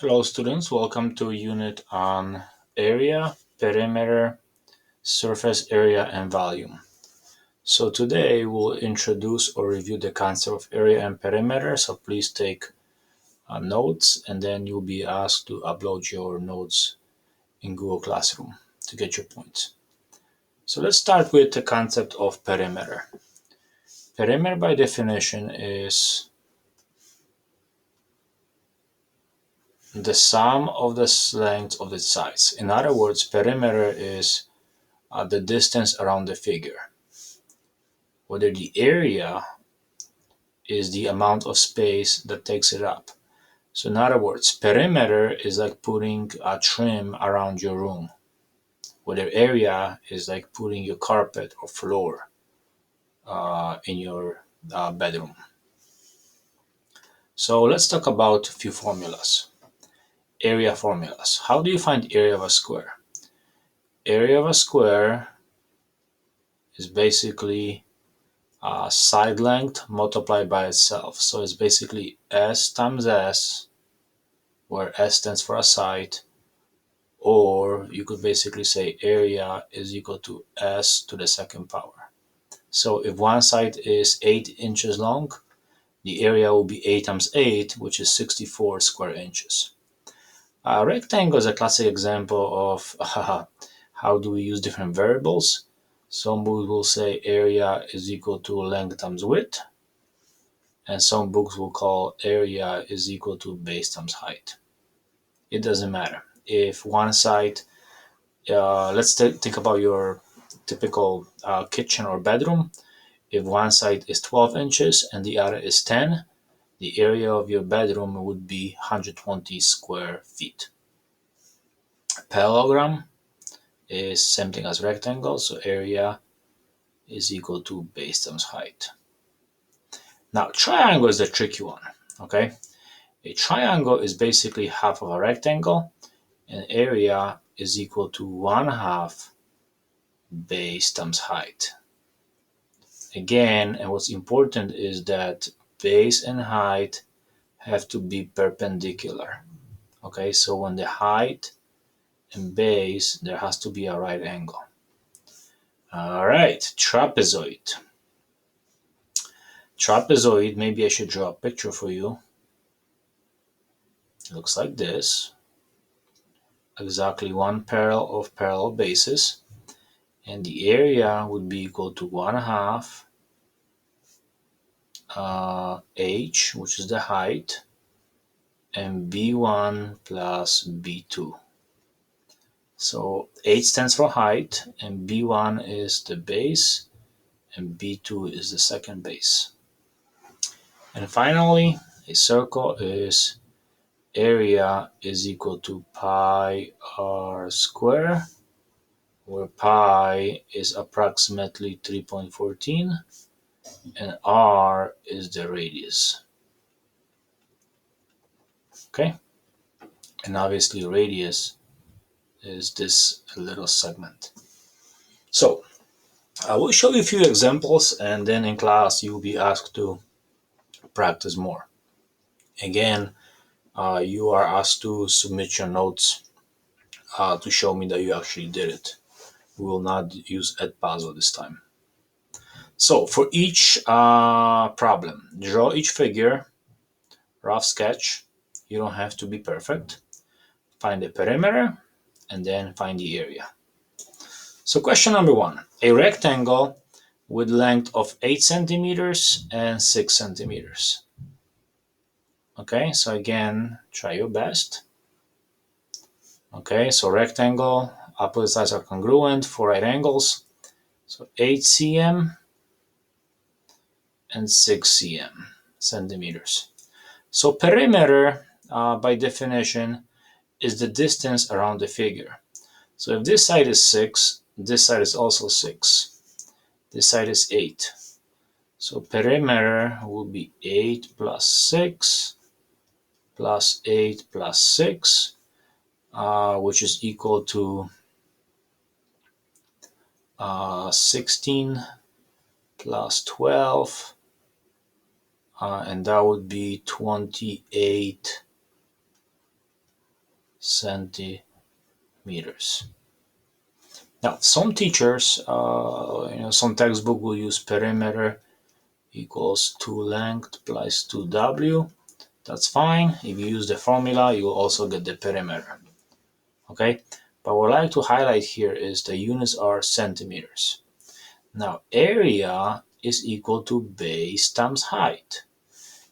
Hello students, welcome to unit on area, perimeter, surface area, and volume. So today we'll introduce or review the concept of area and perimeter, so please take notes and then you'll be asked to upload your notes in Google Classroom to get your points. So let's start with the concept of perimeter. Perimeter by definition is the sum of the length of the sides. In other words, perimeter is the distance around the figure, whether the area is the amount of space that takes it up. So in other words, perimeter is like putting a trim around your room, whether area is like putting your carpet or floor in your bedroom. So let's talk about a few formulas. Area formulas. How do you find area of a square? Area of a square is basically side length multiplied by itself. So it's basically S times S, where S stands for a side, or you could basically say area is equal to S to the second power. So if one side is 8 inches long, the area will be 8 times 8, which is 64 square inches. A rectangle is a classic example of how do we use different variables. Some books will say area is equal to length times width, and some books will call area is equal to base times height. It doesn't matter. If one side, let's think about your typical kitchen or bedroom. If one side is 12 inches and the other is 10, the area of your bedroom would be 120 square feet. Parallelogram is same thing as rectangle, so area is equal to base times height. Now, triangle is the tricky one, okay? A triangle is basically half of a rectangle, and area is equal to 1/2 base times height. Again, and what's important is that base and height have to be perpendicular. Okay, so when the height and base, there has to be a right angle. All right, trapezoid. Trapezoid, maybe I should draw a picture for you. It looks like this. Exactly one pair of parallel bases. And the area would be equal to 1/2 h, which is the height, and b1 plus b2. So h stands for height, and b1 is the base, and b2 is the second base. And finally, a circle is area is equal to pi r square, where pi is approximately 3.14 and r is the radius. Okay, and obviously radius is this little segment. So I will show you a few examples, and then in class you will be asked to practice more. Again, you are asked to submit your notes to show me that you actually did it. We will not use Edpuzzle this time. So for each problem, draw each figure, rough sketch. You don't have to be perfect. Find the perimeter and then find the area. So question number 1, a rectangle with length of 8 centimeters and 6 centimeters. Okay, so again, try your best. Okay, so rectangle, opposite sides are congruent, 4 right angles. So 8 cm and 6 cm, centimeters. So perimeter, by definition, is the distance around the figure. So if this side is 6, this side is also 6. This side is 8. So perimeter will be 8 plus 6 plus 8 plus 6, which is equal to 16 plus 12, and that would be 28 centimeters. Now, some teachers, some textbook will use perimeter equals 2 length plus 2w. That's fine. If you use the formula, you will also get the perimeter. Okay, but what I like to highlight here is the units are centimeters. Now, area is equal to base times height.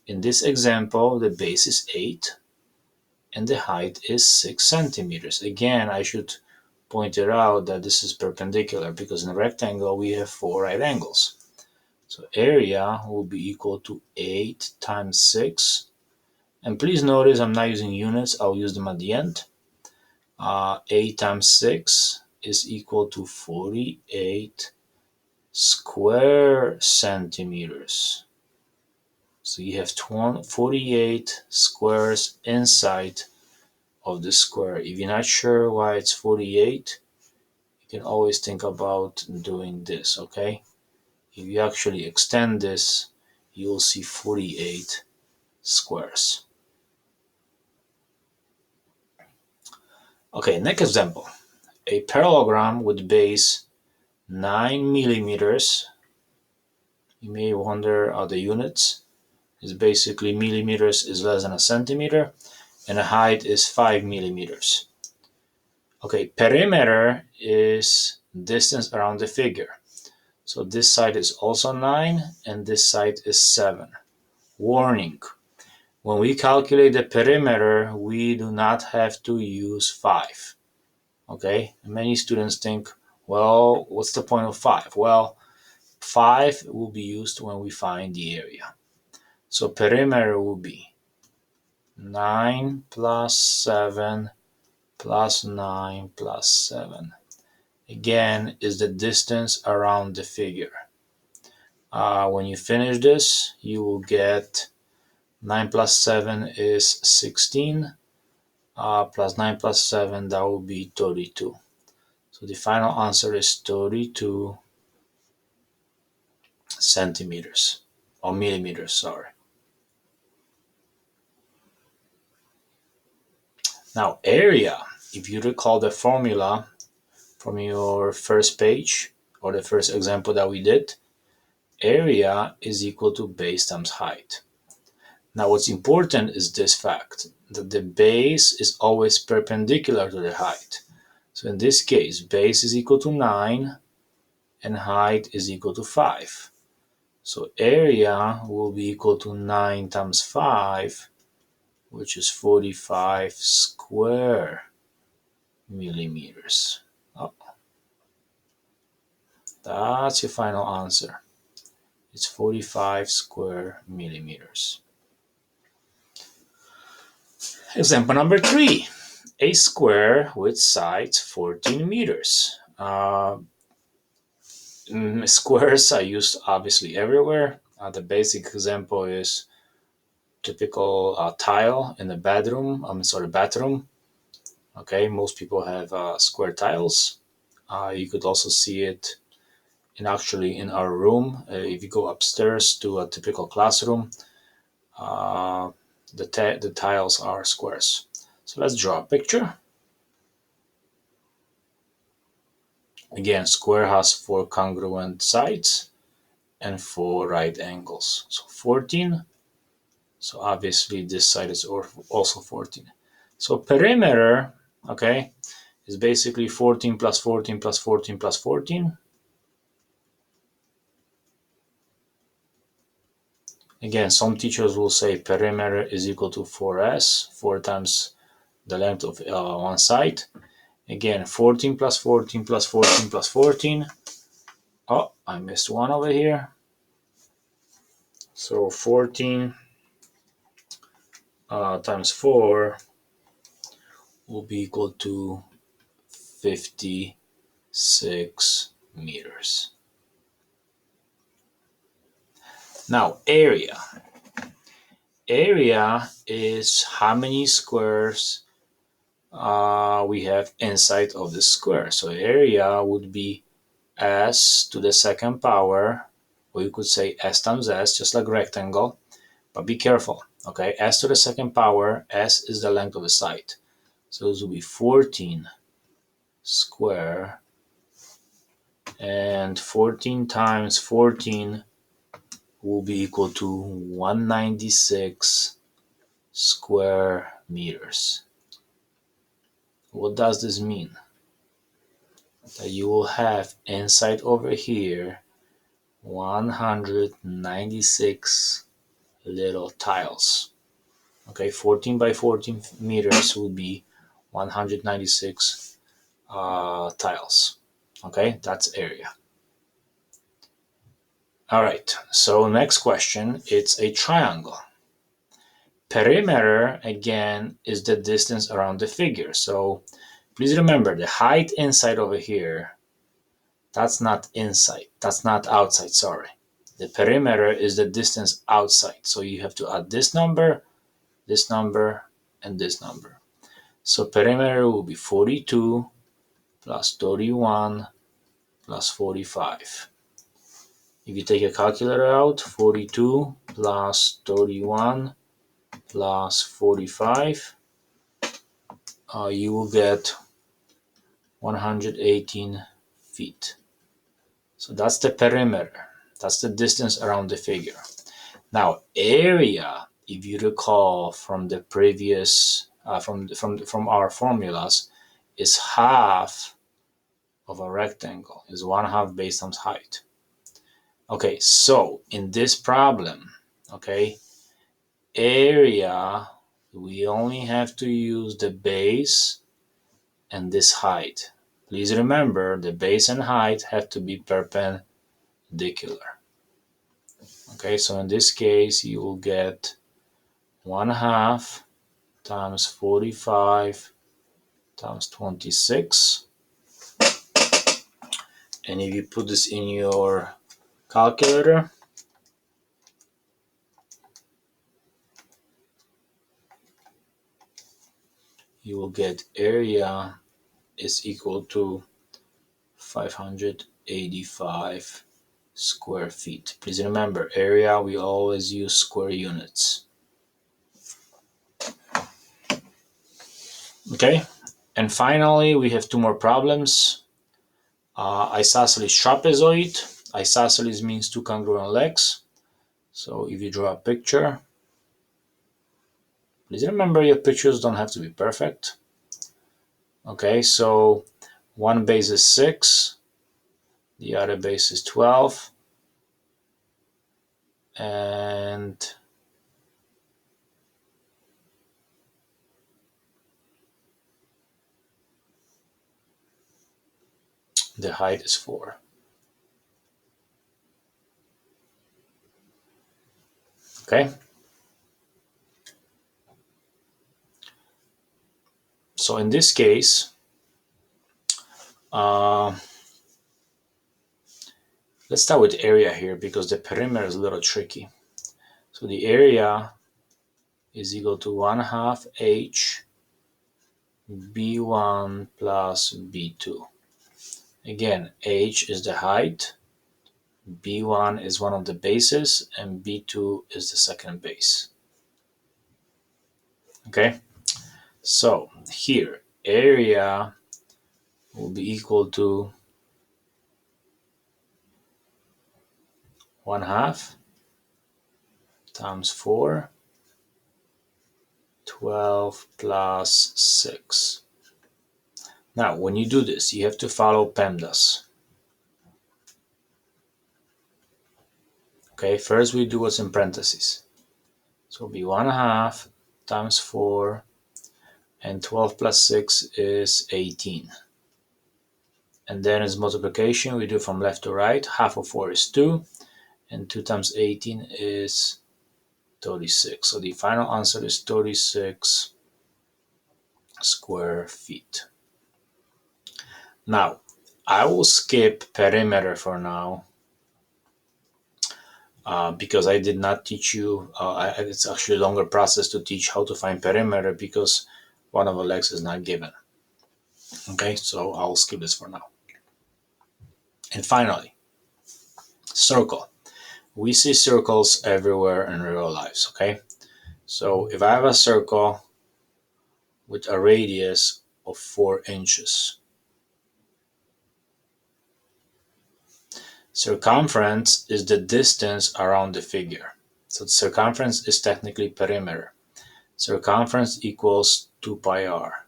In this example, the base is 8 and the height is 6 centimeters. Again, I should point it out that this is perpendicular because in a rectangle we have 4 right angles. So area will be equal to 8 times 6. And please notice I'm not using units, I'll use them at the end. 8 times 6 is equal to 48 square centimeters. So you have 48 squares inside of the square. If you're not sure why it's 48, you can always think about doing this, okay? If you actually extend this, you'll see 48 squares. Okay, next example. A parallelogram with base 9 millimeters. You may wonder the units. It's basically millimeters is less than a centimeter, and the height is 5 millimeters. Okay, perimeter is distance around the figure. So this side is also 9 and this side is 7. Warning, when we calculate the perimeter, we do not have to use 5. Okay, many students think, well, what's the point of 5? Well, 5 will be used when we find the area. So perimeter will be 9 plus 7 plus 9 plus 7. Again, is the distance around the figure. When you finish this, you will get 9 plus 7 is 16, plus 9 plus 7, that will be 32. So the final answer is 32 centimeters, or millimeters, sorry. Now, area, if you recall the formula from your first page, or the first example that we did, area is equal to base times height. Now, what's important is this fact, that the base is always perpendicular to the height. So in this case, base is equal to 9 and height is equal to 5. So area will be equal to 9 times 5, which is 45 square millimeters. Oh, that's your final answer. It's 45 square millimeters. Example number 3. A square with sides 14 meters. Squares are used obviously everywhere. The basic example is typical tile in the bathroom. Okay, most people have square tiles. You could also see it in our room. If you go upstairs to a typical classroom, the tiles are squares. So let's draw a picture. Again, square has 4 congruent sides and 4 right angles. So 14. So obviously this side is also 14. So perimeter, okay, is basically 14 plus 14 plus 14 plus 14. Again, some teachers will say perimeter is equal to 4s, 4 times the length of one side. Again, 14 plus 14 plus 14 plus 14. Oh, I missed one over here. So 14 times 4 will be equal to 56 meters. Now, area. Area is how many squares we have inside of the square. So area would be s to the second power, or you could say s times s, just like rectangle. But be careful, okay? S to the second power, s is the length of the side. So this will be 14 square, and 14 times 14 will be equal to 196 square meters. What does this mean? That you will have inside over here 196 little tiles. Okay, 14 by 14 meters will be 196 tiles. Okay, that's area. All right, so next question, it's a triangle. Perimeter, again, is the distance around the figure. So please remember the height inside over here, that's not inside, that's not outside, sorry. The perimeter is the distance outside. So you have to add this number, and this number. So perimeter will be 42 plus 31 plus 45. If you take a calculator out, 42 plus 31 plus 45, you will get 118 feet. So that's the perimeter. That's the distance around the figure. Now, area, if you recall from the previous, from our formulas, is half of a rectangle, is 1/2 base times height. Okay, so in this problem, okay, area, we only have to use the base and this height. Please remember the base and height have to be perpendicular. Okay, so in this case, you will get 1/2 times 45 times 26. And if you put this in your calculator, you will get area is equal to 585 square feet. Please remember, area, we always use square units. Okay, and finally, we have two more problems. Isosceles trapezoid. Isosceles means two congruent legs. So if you draw a picture, please remember your pictures don't have to be perfect. Okay, so one base is 6, the other base is 12, and the height is 4. Okay, so in this case, let's start with area here because the perimeter is a little tricky. So the area is equal to 1/2 h b1 plus b2. Again, h is the height, b1 is one of the bases, and b2 is the second base. Okay, so here area will be equal to 1/2 times 4, 12 plus 6. Now, when you do this, you have to follow PEMDAS. Okay, first we do what's in parentheses. So it'll be 1/2 times 4, and 12 plus 6 is 18. And then as multiplication, we do from left to right. Half of 4 is 2, and 2 times 18 is 36. So the final answer is 36 square feet. Now, I will skip perimeter for now because I did not teach you. It's actually a longer process to teach how to find perimeter because one of the legs is not given. Okay, so I'll skip this for now. And finally, circle. We see circles everywhere in real lives, okay? So if I have a circle with a radius of 4 inches. Circumference is the distance around the figure. So the circumference is technically perimeter. Circumference equals 2 pi r.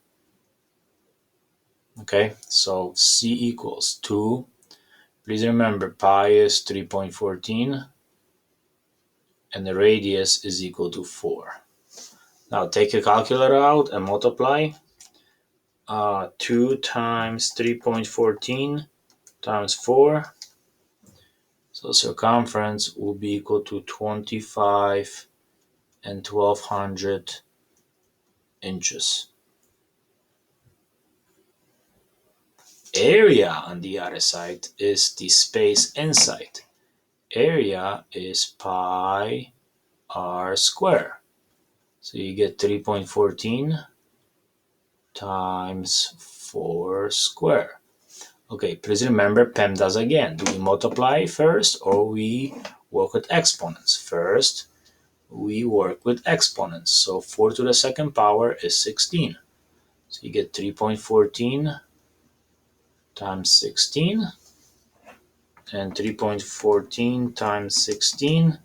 Okay, so C equals 2. Please remember pi is 3.14 and the radius is equal to 4. Now take a calculator out and multiply. 2 times 3.14 times 4. So circumference will be equal to 25 and 1200 inches. Area on the other side is the space inside. Area is pi r square. So you get 3.14 times 4 square. Okay, please remember PEMDAS again. Do we multiply first or we work with exponents? First, we work with exponents. So 4 to the second power is 16. So you get 3.14 times 16. And 3.14 times 16,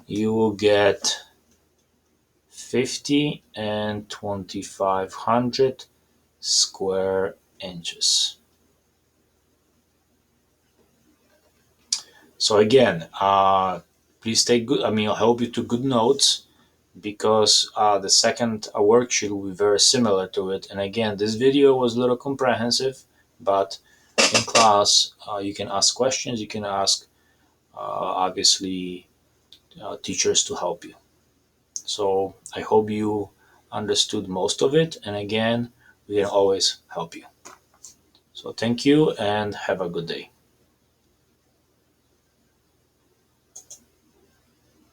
you will get 50 and 2500 square inches. So again, please take good. I hope you took good notes because the second worksheet will be very similar to it. And again, this video was a little comprehensive, but in class you can ask questions. You can ask obviously teachers to help you. So I hope you understood most of it. And again, we can always help you. So thank you and have a good day.